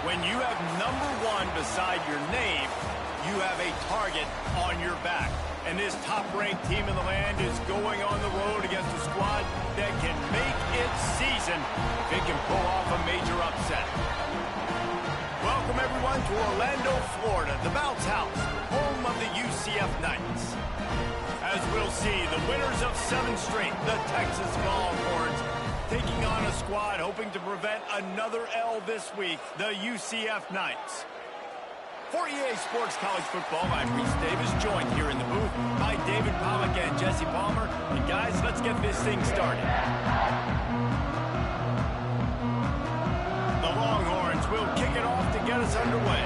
When you have #1 beside your name, you have a target on your back. And this top-ranked team in the land is going on the road against a squad that can make its season if it can pull off a major upset. Welcome, everyone, to Orlando, Florida, the Bounce House, home of the UCF Knights. As we'll see, the winners of 7 straight, the Texas Longhorns, taking on a squad hoping to prevent another L this week, the UCF Knights. For EA Sports College Football, I'm Reese Davis, joined here in the booth by David Pollack and Jesse Palmer. And guys, let's get this thing started. The Longhorns will kick it off to get us underway.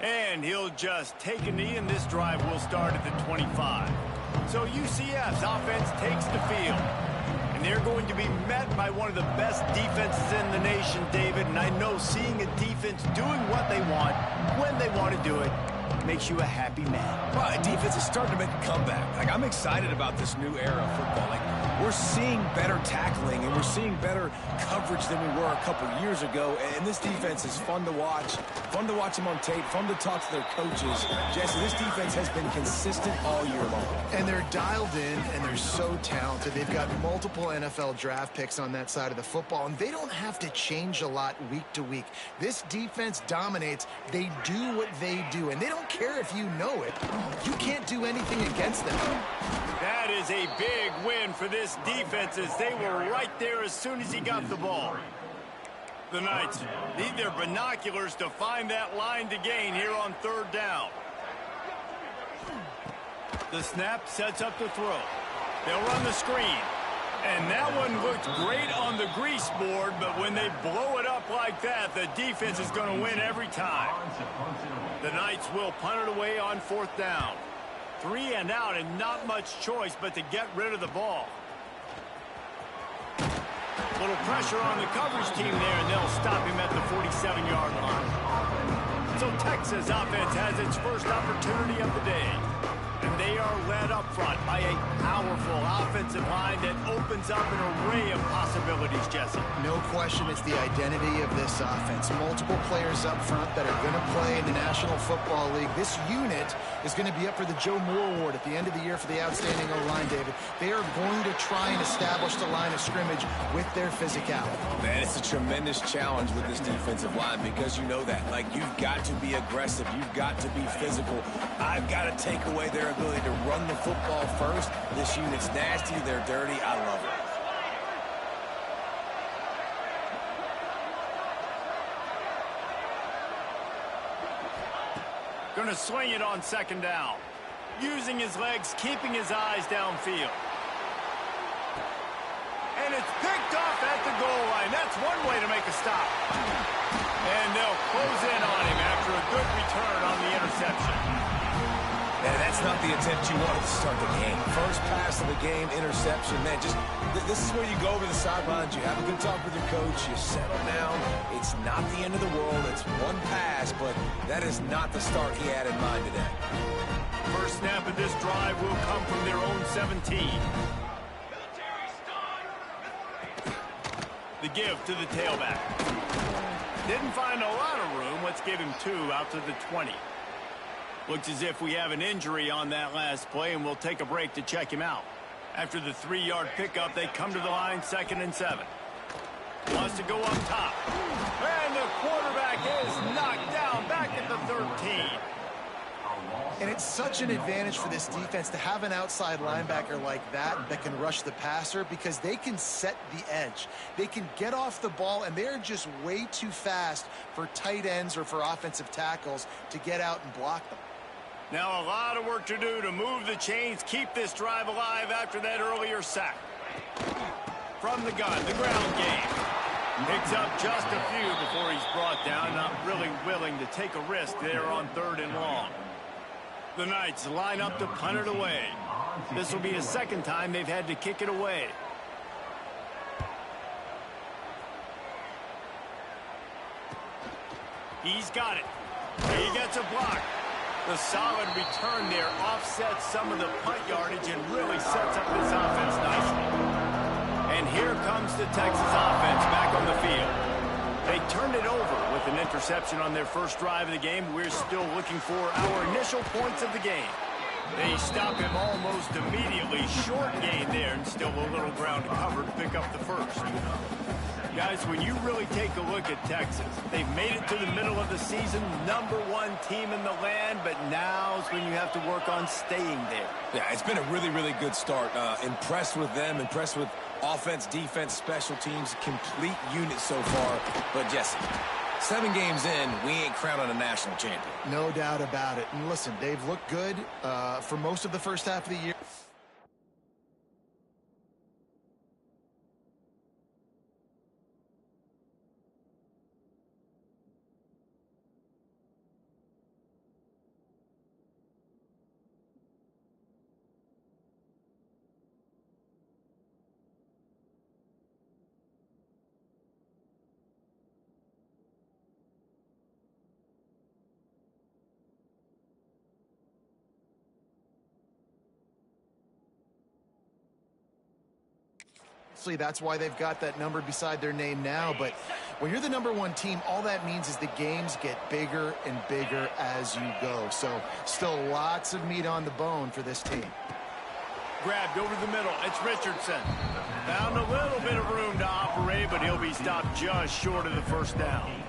And he'll just take a knee, and this drive will start at the 25. So UCF's offense takes the field, and they're going to be met by one of the best defenses in the nation, David. And I know seeing a defense doing what they want, when they want to do it, makes you a happy man. Well, the defense is starting to make a comeback. I'm excited about this new era of football. We're seeing better tackling, and we're seeing better coverage than we were a couple years ago. And this defense is fun to watch them on tape, fun to talk to their coaches. Jesse, this defense has been consistent all year long. And they're dialed in, and they're so talented. They've got multiple NFL draft picks on that side of the football, and they don't have to change a lot week to week. This defense dominates. They do what they do, and they don't care if you know it. You can't do anything against them. That is a big win for this defense, as they were right there as soon as he got the ball. The Knights need their binoculars to find that line to gain here on 3rd down. The snap sets up the throw. They'll run the screen. And that one looked great on the grease board, but when they blow it up like that, the defense is going to win every time. The Knights will punt it away on 4th down. 3 and out, and not much choice but to get rid of the ball. Little pressure on the coverage team there, and they'll stop him at the 47-yard line. So Texas offense has its first opportunity of the day. And they are led up front by a powerful offensive line that opens up an array of possibilities, Jesse. No question it's the identity of this offense. Multiple players up front that are going to play in the National Football League. This unit is going to be up for the Joe Moore Award at the end of the year for the outstanding O-line, David. They are going to try and establish the line of scrimmage with their physicality. Man, it's a tremendous challenge with this defensive line because you know that. You've got to be aggressive. You've got to be physical. I've got to take away their ability to run the football first. This unit's nasty. They're dirty. I love it. Going to swing it on 2nd down. Using his legs, keeping his eyes downfield. And it's picked off at the goal line. That's one way to make a stop. And they'll close in on him after a good return on the interception. Man, that's not the attempt you wanted to start the game. First pass of the game, interception. Man, this is where you go over the sidelines. You have a good talk with your coach. You settle down. It's not the end of the world. It's one pass, but that is not the start he had in mind today. First snap of this drive will come from their own 17. The give to the tailback. Didn't find a lot of room. Let's give him 2 out to the 20. Looks as if we have an injury on that last play, and we'll take a break to check him out. After the 3-yard pickup, they come to the line, 2nd and 7. Wants to go up top. And the quarterback is knocked down back at the 13. And it's such an advantage for this defense to have an outside linebacker like that can rush the passer because they can set the edge. They can get off the ball, and they're just way too fast for tight ends or for offensive tackles to get out and block them. Now a lot of work to do to move the chains, keep this drive alive after that earlier sack. From the gun, the ground game. Picks up just a few before he's brought down. Not really willing to take a risk there on 3rd and long. The Knights line up to punt it away. This will be the 2nd time they've had to kick it away. He's got it. He gets a block. The solid return there offsets some of the punt yardage and really sets up this offense nicely. And here comes the Texas offense back on the field. They turned it over with an interception on their first drive of the game. We're still looking for our initial points of the game. They stop him almost immediately. Short gain there, and still a little ground to cover to pick up the first. Guys, when you really take a look at Texas, they've made it to the middle of the season, #1 team in the land, but now's when you have to work on staying there. Yeah, it's been a really, really good start. Impressed with them, impressed with offense, defense, special teams, complete unit so far. But Jesse, 7 games in, we ain't crowning a national champion. No doubt about it. And listen, they've looked good for most of the first half of the year. That's why they've got that number beside their name now. But when you're the #1 team, all that means is the games get bigger and bigger as you go. So still lots of meat on the bone for this team. Grabbed over the middle. It's Richardson. Found a little bit of room to operate, but he'll be stopped just short of the first down.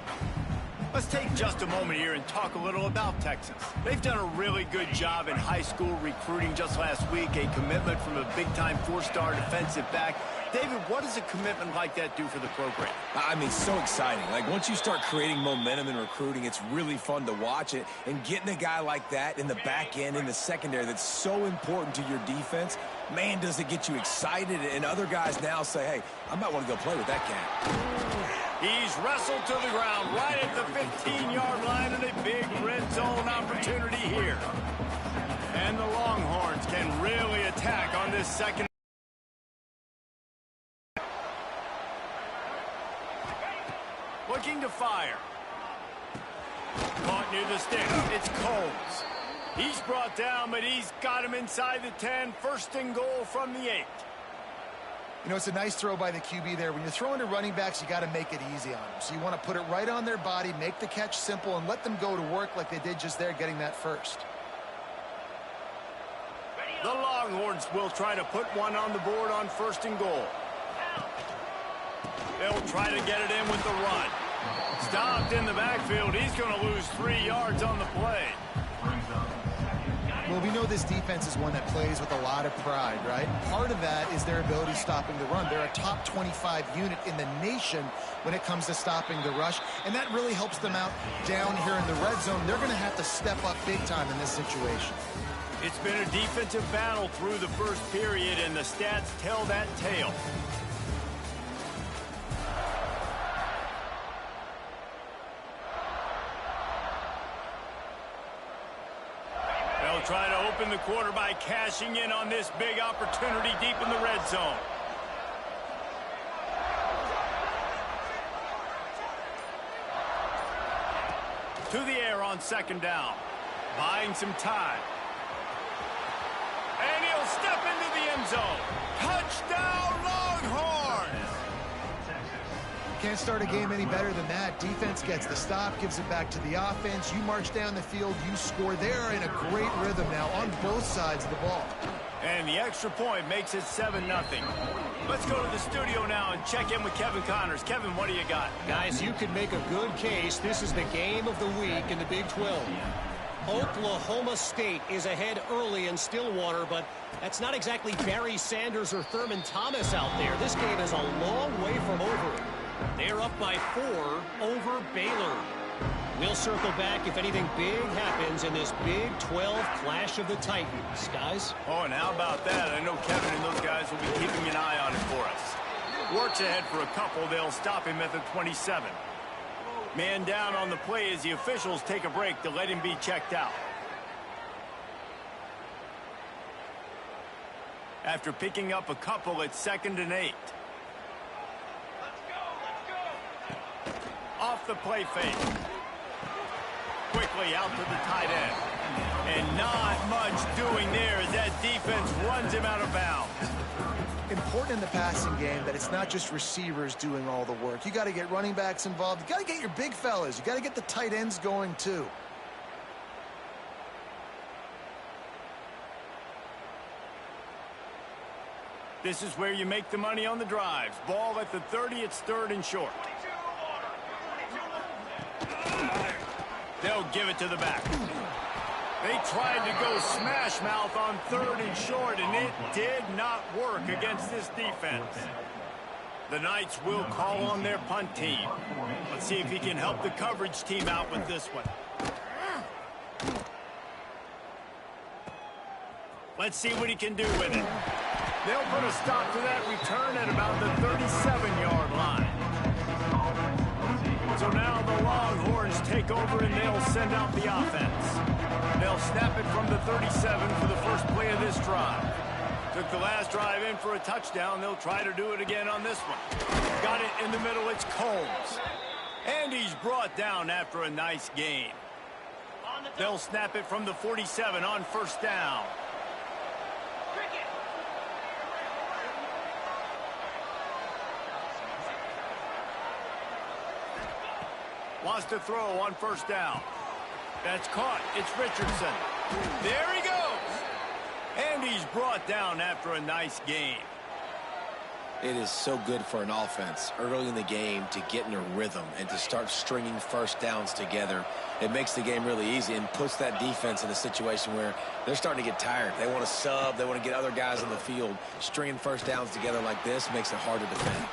Let's take just a moment here and talk a little about Texas. They've done a really good job in high school recruiting. Just last week, a commitment from a big-time 4-star defensive back. David, what does a commitment like that do for the program? I mean, so exciting. Like, once you start creating momentum in recruiting, it's really fun to watch it. And getting a guy like that in the back end, in the secondary, that's so important to your defense, man, does it get you excited. And other guys now say, hey, I might want to go play with that cat. He's wrestled to the ground right at the 15-yard line, and a big red zone opportunity here. And the Longhorns can really attack on this second. Looking to fire. Caught near the stick. It's Coles. He's brought down, but he's got him inside the 10. First and goal from the 8. You know, it's a nice throw by the QB there. When you're throwing to running backs, you got to make it easy on them. So you want to put it right on their body, make the catch simple, and let them go to work like they did just there, getting that first. The Longhorns will try to put one on the board on first and goal. They'll try to get it in with the run. Stopped in the backfield. He's going to lose 3 yards on the play. Well, we know this defense is one that plays with a lot of pride, right? Part of that is their ability stopping the run. They're a top 25 unit in the nation when it comes to stopping the rush, and that really helps them out down here in the red zone. They're going to have to step up big time in this situation. It's been a defensive battle through the first period, and the stats tell that tale. They'll try to open the quarter by cashing in on this big opportunity deep in the red zone. To the air on second down. Buying some time. And he'll step into the end zone. Touchdown, Longhorns! Can't start a game any better than that. Defense gets the stop, gives it back to the offense. You march down the field, you score. They're in a great rhythm now on both sides of the ball. And the extra point makes it 7-0. Let's go to the studio now and check in with Kevin Connors. Kevin, what do you got? Guys, you could make a good case. This is the game of the week in the Big 12. Oklahoma State is ahead early in Stillwater, but that's not exactly Barry Sanders or Thurman Thomas out there. This game is a long way from over. They're up by 4 over Baylor. We'll circle back if anything big happens in this Big 12 Clash of the Titans, guys. Oh, and how about that? I know Kevin and those guys will be keeping an eye on it for us. Works ahead for a couple. They'll stop him at the 27. Man down on the play as the officials take a break to let him be checked out. After picking up a couple, it's 2nd and 8. Off the play fake. Quickly out to the tight end. And not much doing there as that defense runs him out of bounds. Important in the passing game that it's not just receivers doing all the work. You got to get running backs involved. You got to get your big fellas. You got to get the tight ends going too. This is where you make the money on the drives. Ball at the 30, it's 3rd and short. They'll give it to the back. They tried to go smash mouth on 3rd and short, and it did not work against this defense. The Knights will call on their punt team. Let's see if he can help the coverage team out with this one. Let's see what he can do with it. They'll put a stop to that return at about the 37-yard line. So now the Longhorns take over and they'll send out the offense. They'll snap it from the 37 for the first play of this drive. Took the last drive in for a touchdown. They'll try to do it again on this one. Got it in the middle. It's Combs. And he's brought down after a nice gain. They'll snap it from the 47 on 1st down. Wants to throw on 1st down. That's caught. It's Richardson. There he goes. And he's brought down after a nice gain. It is so good for an offense early in the game to get in a rhythm and to start stringing 1st downs together. It makes the game really easy and puts that defense in a situation where they're starting to get tired. They want to sub. They want to get other guys on the field. Stringing 1st downs together like this makes it hard to defend.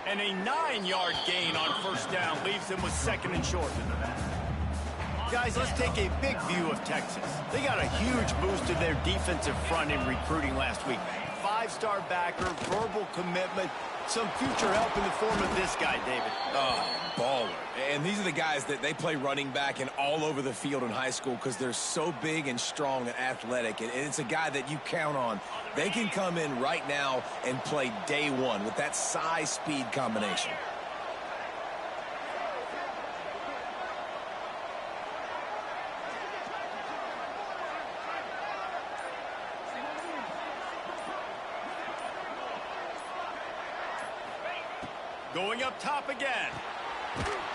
And a 9-yard gain on 1st down leaves them with 2nd and short. Guys, let's take a big view of Texas. They got a huge boost to their defensive front in recruiting last week. 5-star backer, verbal commitment, some future help in the form of this guy, David. Oh, baller. And these are the guys that they play running back and all over the field in high school because they're so big and strong and athletic. And it's a guy that you count on. They can come in right now and play day one with that size-speed combination. Going up top again.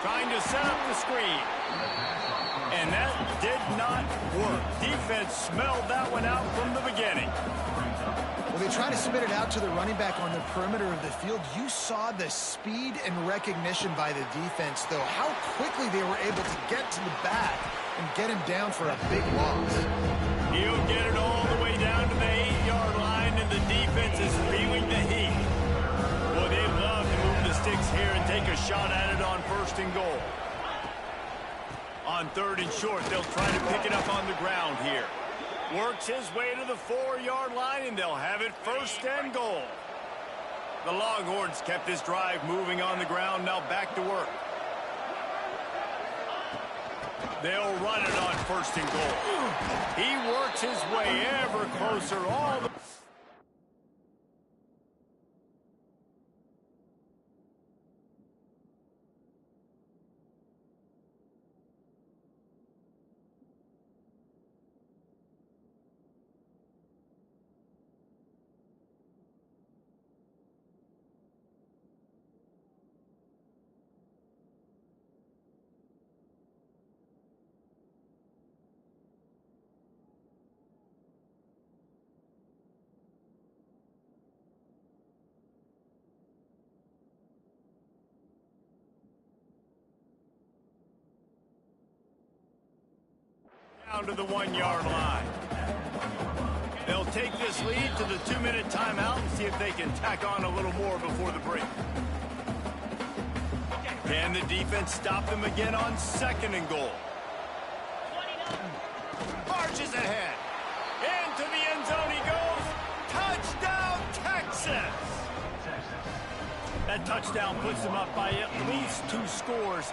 Trying to set up the screen. And that did not work. Defense smelled that one out from the beginning. Well, they try to spit it out to the running back on the perimeter of the field. You saw the speed and recognition by the defense, though. How quickly they were able to get to the back and get him down for a big loss. He'll get it all the way down to the 8-yard line, and the defense is feeling the heat. Well, they love to move the sticks here and take a shot at it on 1st and goal. On 3rd and short, they'll try to pick it up on the ground here. Works his way to the 4-yard line, and they'll have it 1st and goal. The Longhorns kept this drive moving on the ground. Now back to work. They'll run it on 1st and goal. He works his way ever closer all the down to the 1-yard line. They'll take this lead to the 2-minute timeout and see if they can tack on a little more before the break. Can the defense stop them again on 2nd and goal? Marches ahead. Into the end zone he goes. Touchdown, Texas! That touchdown puts them up by at least 2 scores.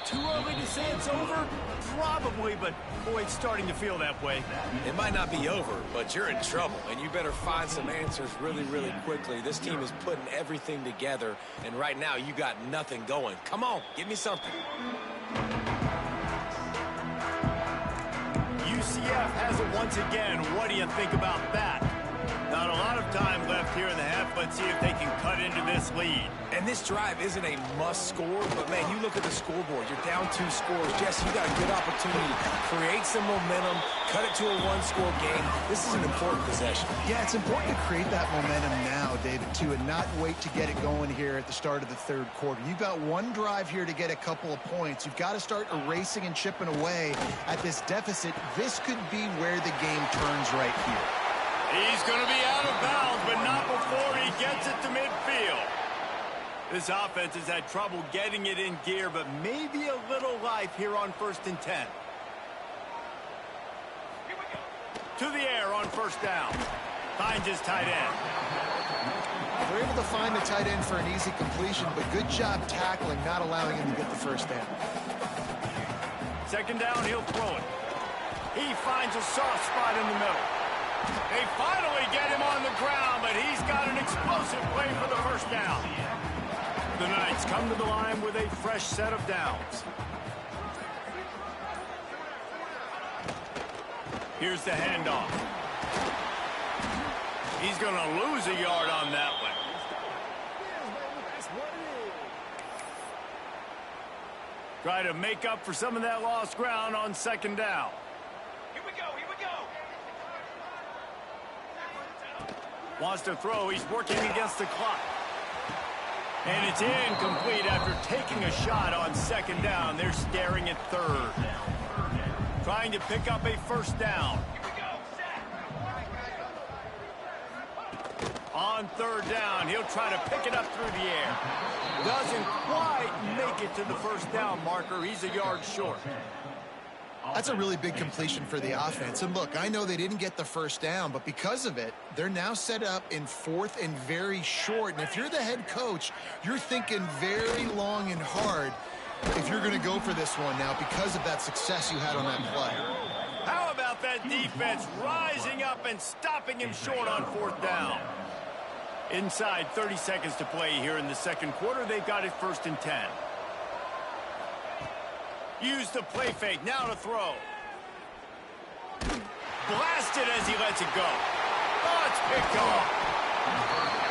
Too early to say it's over? Probably, but boy, it's starting to feel that way. It might not be over, but you're in trouble, and you better find some answers really, really quickly. This team is putting everything together, and right now you got nothing going. Come on, give me something. once again. What do you think about that? Not a lot of time left here in the half. Let's see if they can cut into this lead. And this drive isn't a must score, but, man, you look at the scoreboard. You're down 2 scores. Jesse, you got a good opportunity to create some momentum, cut it to a one-score game. This is an important possession. Yeah, it's important to create that momentum now, David, too, and not wait to get it going here at the start of the third quarter. You've got one drive here to get a couple of points. You've got to start erasing and chipping away at this deficit. This could be where the game turns right here. He's going to be out of bounds, but not before he gets it to midfield. This offense has had trouble getting it in gear, but maybe a little life here on 1st and 10. To the air on 1st down. Finds his tight end. They're able to find the tight end for an easy completion, but good job tackling, not allowing him to get the 1st down. 2nd down, he'll throw it. He finds a soft spot in the middle. They finally get him on the ground, but he's got an explosive play for the 1st down. The Knights come to the line with a fresh set of downs. Here's the handoff. He's going to lose a yard on that one. Try to make up for some of that lost ground on 2nd down. Here we go. Wants to throw. He's working against the clock. And it's incomplete after taking a shot on 2nd down. They're staring at 3rd. Trying to pick up a 1st down. On 3rd down, he'll try to pick it up through the air. Doesn't quite make it to the 1st down marker. He's a yard short. That's a really big completion for the offense. And look, I know they didn't get the 1st down, but because of it, they're now set up in 4th and very short. And if you're the head coach, you're thinking very long and hard if you're going to go for this one now because of that success you had on that play. How about that defense rising up and stopping him short on 4th down? Inside 30 seconds to play here in the 2nd quarter. They've got it 1st and 10. Use the play fake. Now to throw. Blasted as he lets it go. Oh, it's picked off.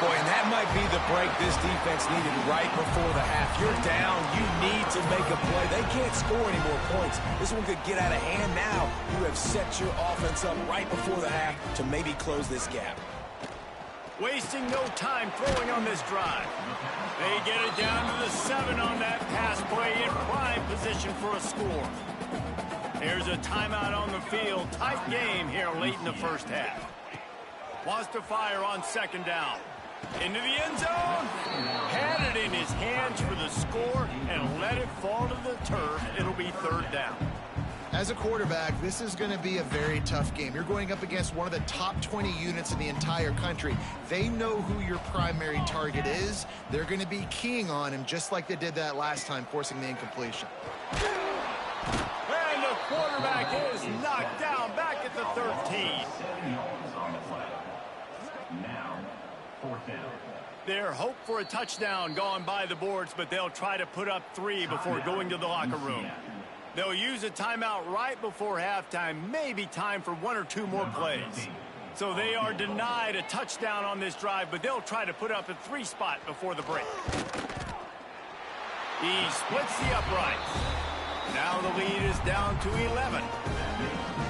Boy, and that might be the break this defense needed right before the half. You're down. You need to make a play. They can't score any more points. This one could get out of hand now. You have set your offense up right before the half to maybe close this gap. Wasting no time throwing on this drive. They get it down to the 7 on that pass play in prime position for a score. There's a timeout on the field. Tight game here late in the 1st half. Wants to fire on 2nd down. Into the end zone. Had it in his hands for the score and let it fall to the turf. It'll be 3rd down. As a quarterback, this is going to be a very tough game. You're going up against one of the top 20 units in the entire country. They know who your primary target is. They're going to be keying on him just like they did that last time, forcing the incompletion. And the quarterback is knocked down back at the 13. Now, 4th down. Their hope for a touchdown gone by the boards, but they'll try to put up 3 before going to the locker room. They'll use a timeout right before halftime, maybe time for 1 or 2 more plays. So they are denied a touchdown on this drive, but they'll try to put up a 3 spot before the break. He splits the uprights. Now the lead is down to 11.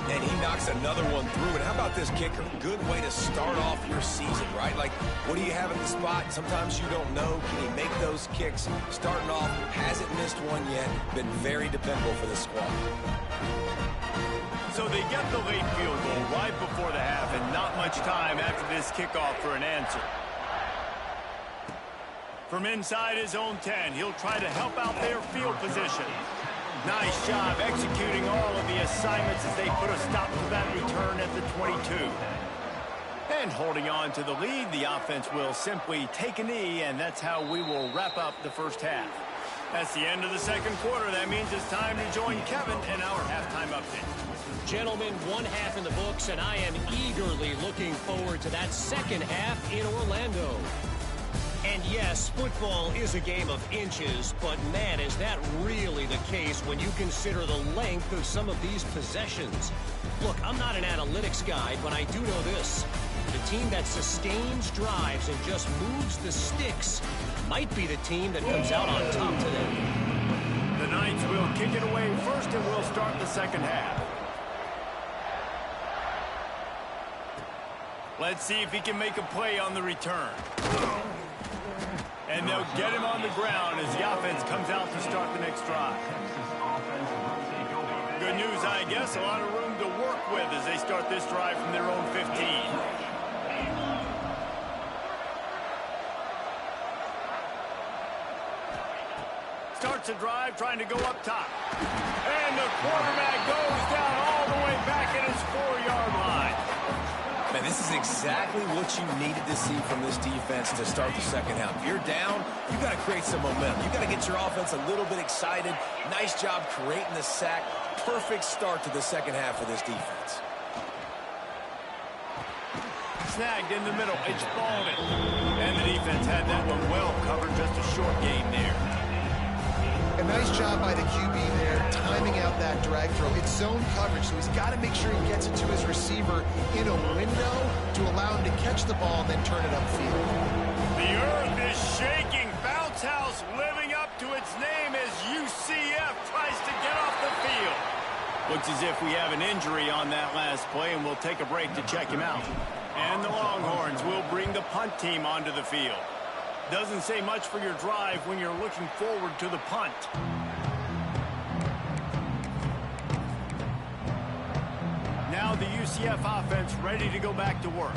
And he knocks another one through. And how about this kicker? Good way to start off your season, right? Like, what do you have at the spot? Sometimes you don't know. Can he make those kicks? Starting off, hasn't missed one yet. Been very dependable for the squad. So they get the late field goal right before the half, and not much time after this kickoff for an answer. From inside his own 10, he'll try to help out their field position. Nice job executing all of the assignments as they put a stop to that return at the 22. And holding on to the lead, the offense will simply take a knee, and that's how we will wrap up the 1st half. That's the end of the 2nd quarter. That means it's time to join Kevin in our halftime update. Gentlemen, 1 half in the books, and I am eagerly looking forward to that 2nd half in Orlando. And yes, football is a game of inches, but man, is that really the case when you consider the length of some of these possessions. Look, I'm not an analytics guy, but I do know this. The team that sustains drives and just moves the sticks might be the team that comes out on top today. The Knights will kick it away first, and we'll start the second half. Let's see if he can make a play on the return. And they'll get him on the ground as the offense comes out to start the next drive. Good news, I guess. A lot of room to work with as they start this drive from their own 15. Starts a drive trying to go up top. And the quarterback goes down all the way back at his 4-yard line. Man, this is exactly what you needed to see from this defense to start the second half. If you're down, you got to create some momentum. You got to get your offense a little bit excited. Nice job creating the sack. Perfect start to the second half for this defense. Snagged in the middle. It's Baldwin. And the defense had that one well covered. Just a short game there. A nice job by the QB there, timing out that drag throw. It's zone coverage, so he's got to make sure he gets it to his receiver in a window to allow him to catch the ball and then turn it upfield. The earth is shaking. Bounce House living up to its name as UCF tries to get off the field. Looks as if we have an injury on that last play, and we'll take a break to check him out. And the Longhorns will bring the punt team onto the field. Doesn't say much for your drive when you're looking forward to the punt. Now the UCF offense ready to go back to work.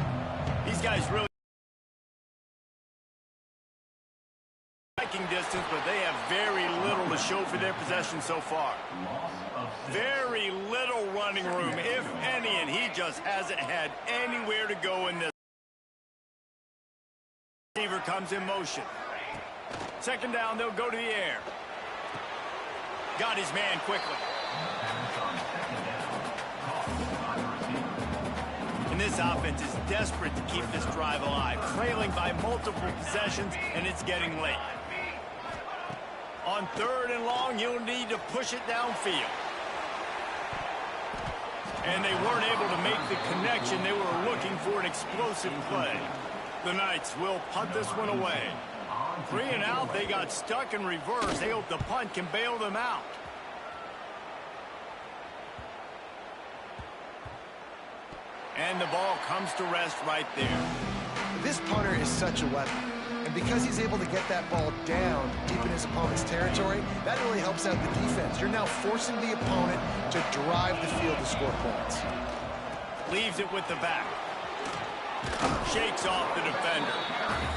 These guys really striking distance, but they have very little to show for their possession so far. Very little running room, if any, and he just hasn't had anywhere to go in this. Receiver comes in motion. Second down, they'll go to the air. Got his man quickly. And this offense is desperate to keep this drive alive, trailing by multiple possessions, and it's getting late. On 3rd and long, you'll need to push it downfield. And they weren't able to make the connection. They were looking for an explosive play. The Knights will punt this one away. 3 and out, they got stuck in reverse. They hope the punt can bail them out. And the ball comes to rest right there. This punter is such a weapon. And because he's able to get that ball down deep in his opponent's territory, that really helps out the defense. You're now forcing the opponent to drive the field to score points. Leaves it with the back. Shakes off the defender.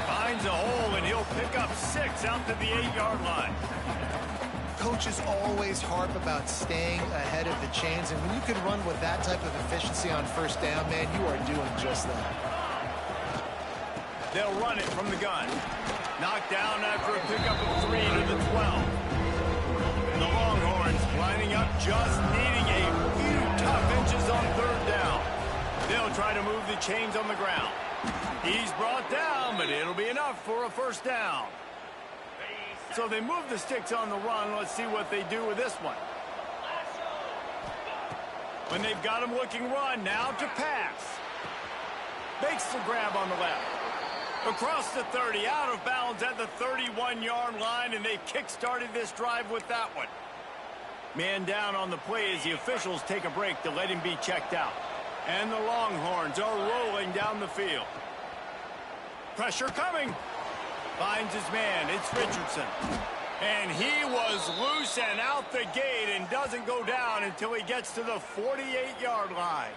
Finds a hole, and he'll pick up 6 out to the 8-yard line. Coaches always harp about staying ahead of the chains, and when you can run with that type of efficiency on first down, man, you are doing just that. They'll run it from the gun. Knocked down after a pickup of 3 to the 12. The Longhorns lining up, just needing a few tough inches on 3rd down. They'll try to move the chains on the ground. He's brought down, but it'll be enough for a first down. So they move the sticks on the run. Let's see what they do with this one. When they've got him looking run, now to pass. Makes the grab on the left. Across the 30, out of bounds at the 31-yard line, and they kick-started this drive with that one. Man down on the play as the officials take a break to let him be checked out. And the Longhorns are rolling down the field. Pressure coming. Finds his man. It's Richardson. And he was loose and out the gate and doesn't go down until he gets to the 48-yard line.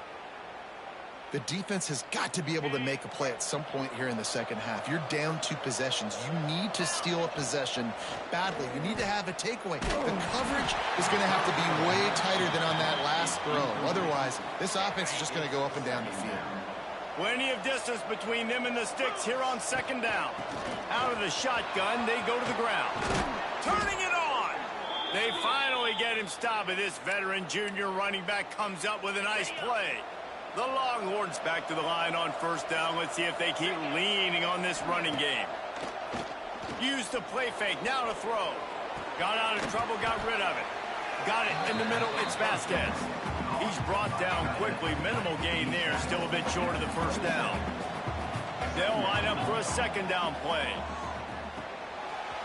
The defense has got to be able to make a play at some point here in the second half. You're down 2 possessions. You need to steal a possession badly. You need to have a takeaway. The coverage is going to have to be way tighter than on that last throw. Otherwise, this offense is just going to go up and down the field. Plenty of distance between them and the sticks here on 2nd down. Out of the shotgun, they go to the ground. Turning it on. They finally get him stopped, but this veteran junior running back comes up with a nice play. The Longhorns back to the line on 1st down. Let's see if they keep leaning on this running game. Use the play fake. Now to throw. Got out of trouble, got rid of it. Got it in the middle. It's Vasquez. He's brought down quickly. Minimal gain there. Still a bit short of the first down. They'll line up for a second down play.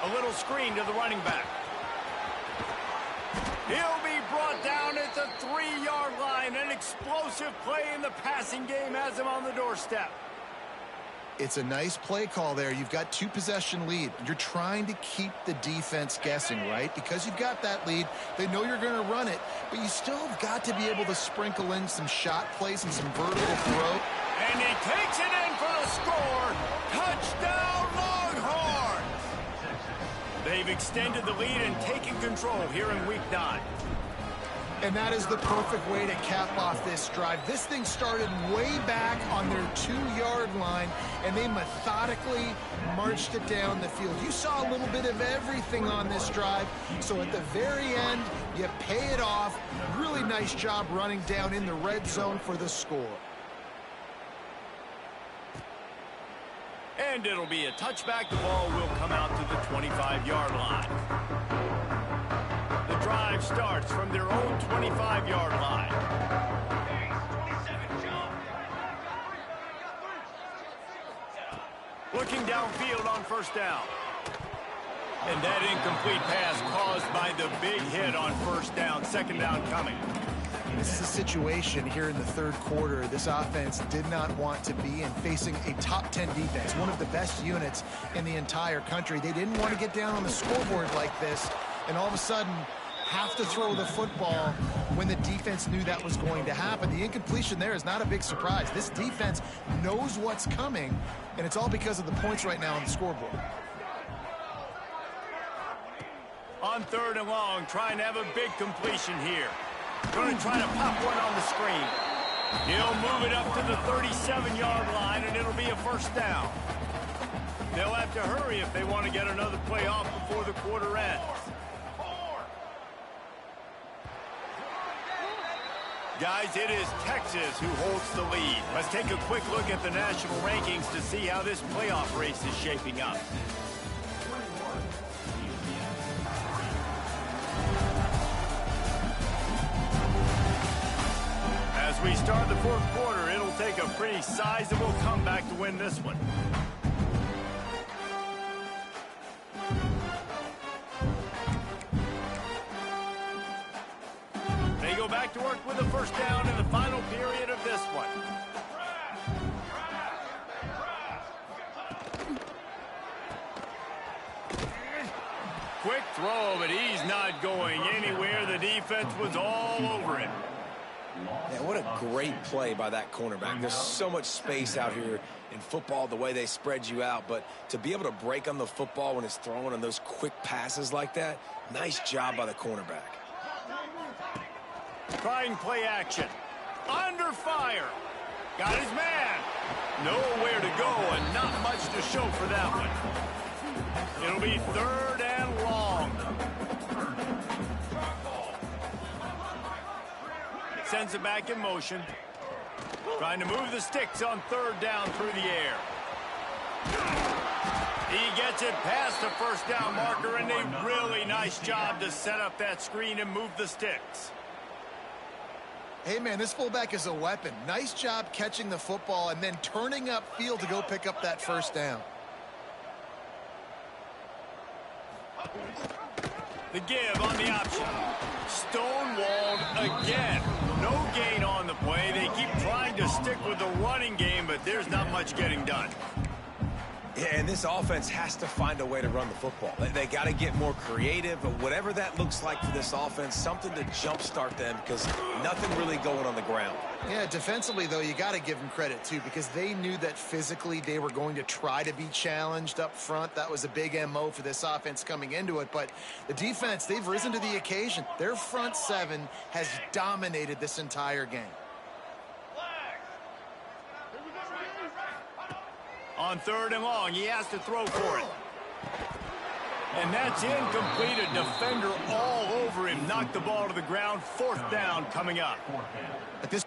A little screen to the running back. He'll be brought down at the 3-yard line. An explosive play in the passing game has him on the doorstep. It's a nice play call there. You've got 2-possession lead. You're trying to keep the defense guessing, right? Because you've got that lead, they know you're going to run it, but you still have got to be able to sprinkle in some shot plays and some vertical throw. And he takes it in for the score. Touchdown, Longhorns! They've extended the lead and taken control here in Week 9. And that is the perfect way to cap off this drive. This thing started way back on their 2-yard line, and they methodically marched it down the field. You saw a little bit of everything on this drive, so at the very end, you pay it off. Really nice job running down in the red zone for the score. And it'll be a touchback. The ball will come out to the 25-yard line. The drive starts from their own 25-yard line. Looking downfield on first down. And that incomplete pass caused by the big hit on first down. Second down coming. This is a situation here in the third quarter this offense did not want to be in, facing a top 10 defense, one of the best units in the entire country. They didn't want to get down on the scoreboard like this, and all of a sudden have to throw the football when the defense knew that was going to happen. The incompletion there is not a big surprise. This defense knows what's coming, and it's all because of the points right now on the scoreboard. On third and long, trying to have a big completion here. Going to try to pop one on the screen. He'll move it up to the 37-yard line, and it'll be a first down. They'll have to hurry if they want to get another play off before the quarter ends. Guys, it is Texas who holds the lead. Let's take a quick look at the national rankings to see how this playoff race is shaping up. As we start the fourth quarter, it'll take a pretty sizable comeback to win this one. They go back to work with a first down in the final period of this one. Quick throw, but he's not going anywhere. The defense was all over him. Yeah, what a great play by that cornerback. There's so much space out here in football, the way they spread you out. But to be able to break on the football when it's thrown on those quick passes like that, nice job by the cornerback. Trying play action. Under fire. Got his man. Nowhere to go and not much to show for that one. It'll be third and long. Sends it back in motion. Trying to move the sticks on third down through the air. He gets it past the first down marker, and a really nice job to set up that screen and move the sticks. Hey, man, this fullback is a weapon. Nice job catching the football and then turning upfield to go pick up that first down. The give on the option. Stonewalled again. No gain on the play. They keep trying to stick with the running game, but there's not much getting done. Yeah, and this offense has to find a way to run the football. They got to get more creative, but whatever that looks like for this offense, something to jumpstart them because nothing really going on the ground. Yeah, defensively, though, you got to give them credit, too, because they knew that physically they were going to try to be challenged up front. That was a big MO for this offense coming into it. But the defense, they've risen to the occasion. Their front seven has dominated this entire game. On third and long, he has to throw for it. And that's incomplete. A defender all over him. Knocked the ball to the ground. Fourth down coming up. At this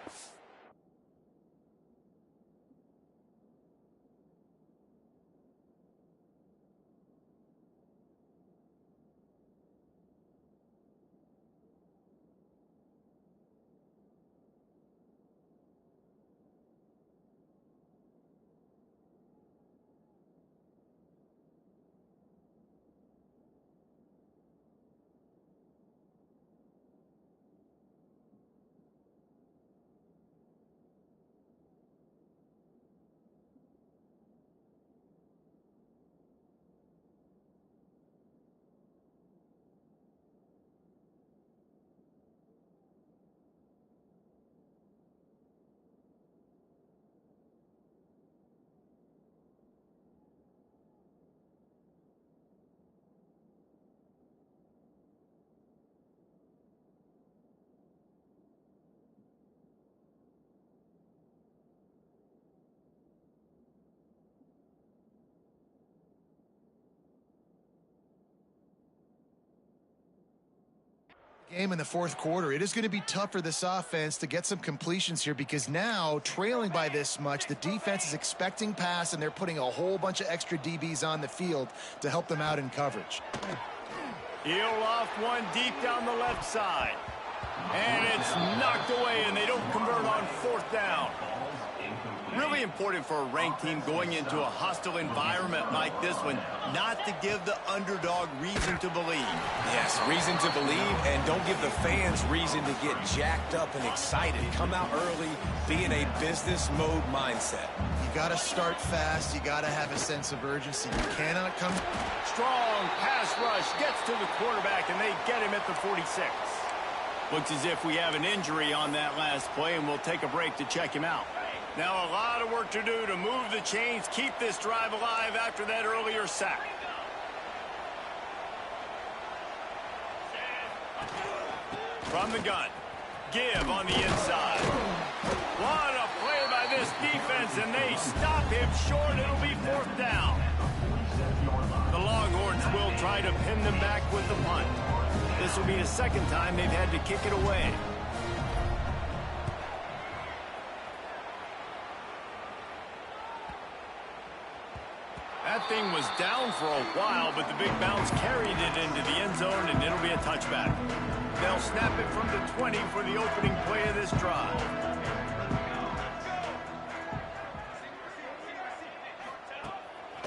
Game in the fourth quarter. It is going to be tough for this offense to get some completions here because now, trailing by this much, the defense is expecting pass, and they're putting a whole bunch of extra DBs on the field to help them out in coverage. He'll loft one deep down the left side. And it's knocked away, and they don't convert on fourth down. Really important for a ranked team going into a hostile environment like this one, not to give the underdog reason to believe. Yes, reason to believe, and don't give the fans reason to get jacked up and excited. Come out early, be in a business mode mindset. You got to start fast. You got to have a sense of urgency. You cannot come. Strong pass rush gets to the quarterback, and they get him at the 46. Looks as if we have an injury on that last play, and we'll take a break to check him out. Now a lot of work to do to move the chains, keep this drive alive after that earlier sack. From the gun, give on the inside. What a play by this defense, and they stop him short. It'll be fourth down. The Longhorns will try to pin them back with the punt. This will be the second time they've had to kick it away. That thing was down for a while, but the big bounce carried it into the end zone, and it'll be a touchback. They'll snap it from the 20 for the opening play of this drive.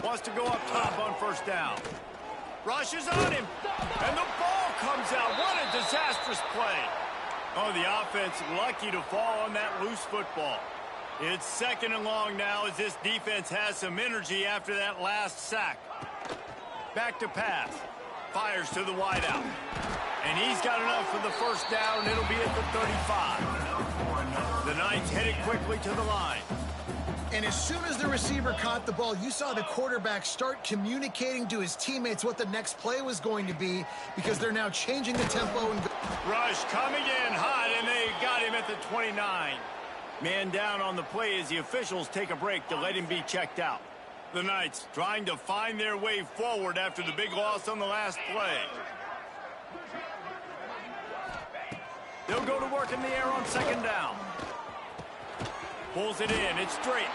Wants to go up top on first down. Rushes on him, and the ball comes out. What a disastrous play. Oh, the offense lucky to fall on that loose football. It's second and long now as this defense has some energy after that last sack. Back to pass. Fires to the wideout. And he's got enough for the first down. It'll be at the 35. The Knights headed quickly to the line. And as soon as the receiver caught the ball, you saw the quarterback start communicating to his teammates what the next play was going to be because they're now changing the tempo. And Rush coming in hot, and they got him at the 29. Man down on the play as the officials take a break to let him be checked out. The Knights trying to find their way forward after the big loss on the last play. They'll go to work in the air on second down. Pulls it in. It's straight.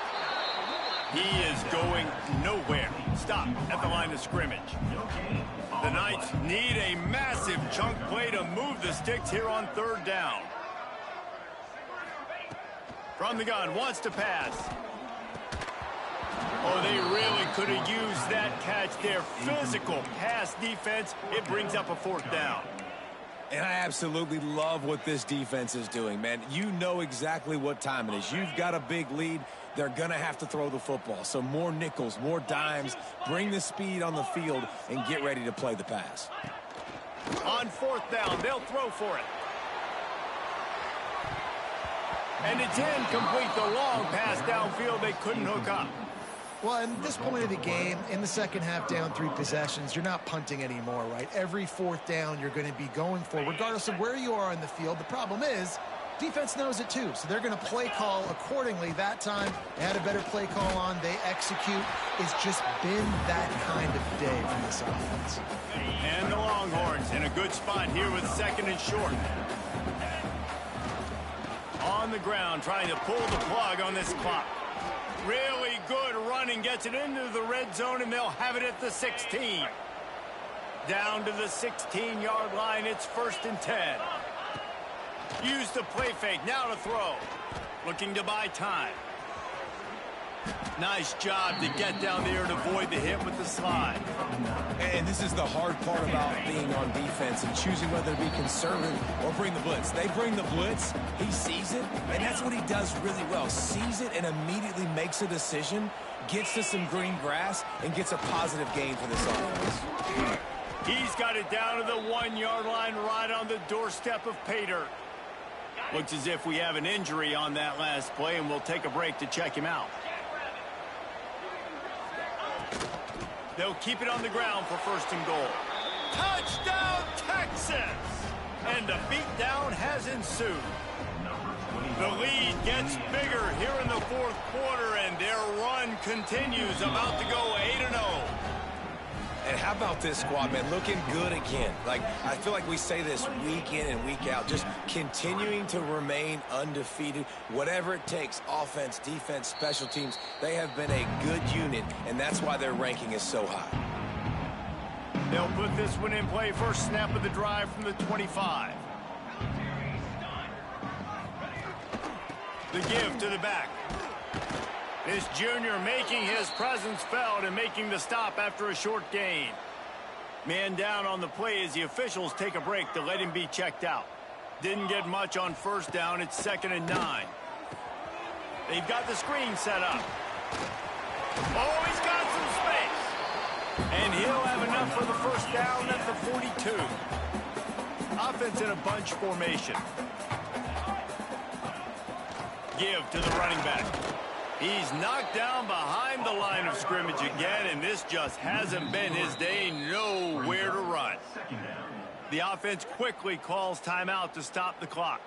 He is going nowhere. Stop at the line of scrimmage. The Knights need a massive chunk play to move the sticks here on third down. From the gun, wants to pass. Oh, they really could have used that catch there. Physical pass defense. It brings up a fourth down. And I absolutely love what this defense is doing, man. You know exactly what time it is. You've got a big lead. They're going to have to throw the football. So more nickels, more dimes. Bring the speed on the field and get ready to play the pass. On fourth down, they'll throw for it. And it's incomplete. The long pass downfield, they couldn't hook up. well, at this point of the game, in the second half, down 3 possessions, you're not punting anymore, right? Every fourth down you're going to be going for, regardless of where you are on the field. The problem is, defense knows it too, so they're going to play call accordingly. That time, they had a better play call on. They execute. It's just been that kind of day from this offense. And the Longhorns in a good spot here with second and short. On the ground, trying to pull the plug on this clock. Really good running, gets it into the red zone, and they'll have it at the 16. Down to the 16-yard line, it's 1st and 10. Use the play fake, now to throw. Looking to buy time. Nice job to get down there and avoid the hit with the slide. And this is the hard part about being on defense and choosing whether to be conservative or bring the blitz. They bring the blitz, he sees it, and that's what he does really well. Sees it and immediately makes a decision, gets to some green grass, and gets a positive gain for this offense. He's got it down to the 1-yard line right on the doorstep of pay dirt. Looks as if we have an injury on that last play, and we'll take a break to check him out. They'll keep it on the ground for 1st and goal. Touchdown, Texas! And a beatdown has ensued. The lead gets bigger here in the 4th quarter, and their run continues, about to go 8-0. And how about this squad, man? Looking good again. Like, I feel like we say this week in and week out, just continuing to remain undefeated. Whatever it takes, offense, defense, special teams, they have been a good unit, and that's why their ranking is so high. They'll put this one in play. First snap of the drive from the 25. The give to the back. This junior making his presence felt and making the stop after a short gain. Man down on the play as the officials take a break to let him be checked out. Didn't get much on first down. It's 2nd and 9. They've got the screen set up. Oh, he's got some space. And he'll have enough for the first down at the 42. Offense in a bunch formation. Give to the running back. He's knocked down behind the line of scrimmage again, and this just hasn't been his day. Nowhere to run. The offense quickly calls timeout to stop the clock.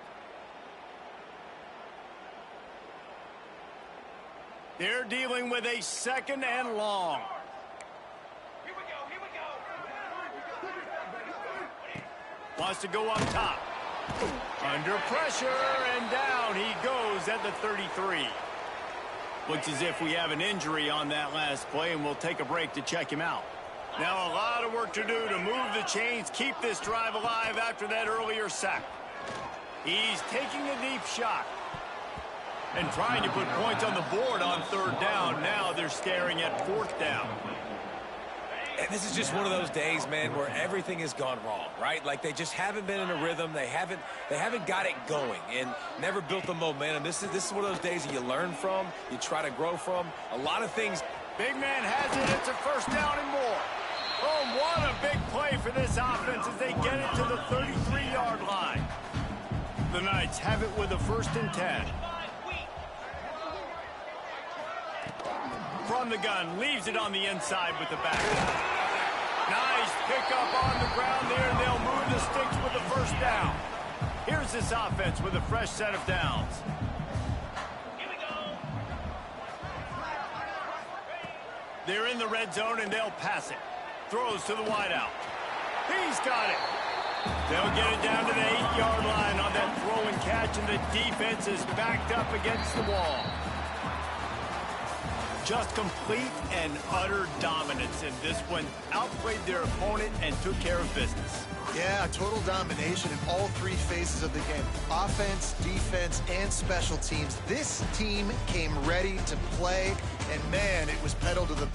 They're dealing with a 2nd and long. Here we go. Wants to go up top. Under pressure, and down he goes at the 33. Looks as if we have an injury on that last play, and we'll take a break to check him out. Now a lot of work to do to move the chains, keep this drive alive after that earlier sack. He's taking a deep shot and trying to put points on the board on 3rd down. Now they're staring at 4th down. And this is just one of those days, man, where everything has gone wrong, right? Like they just haven't been in a rhythm. They haven't got it going and never built the momentum. This is one of those days that you learn from, you try to grow from. A lot of things. Big man has it. It's a first down and more. Oh, what a big play for this offense as they get it to the 33-yard line. The Knights have it with a 1st and 10. From the gun, leaves it on the inside with the back. Nice pickup on the ground there, and they'll move the sticks with the first down. Here's this offense with a fresh set of downs. Here we go. They're in the red zone, and they'll pass it. Throws to the wideout. He's got it. They'll get it down to the 8-yard line on that throw and catch, and the defense is backed up against the wall. Just complete and utter dominance in this one. Outplayed their opponent and took care of business. Yeah, total domination in all 3 phases of the game. Offense, defense, and special teams. This team came ready to play, and man, it was pedal to the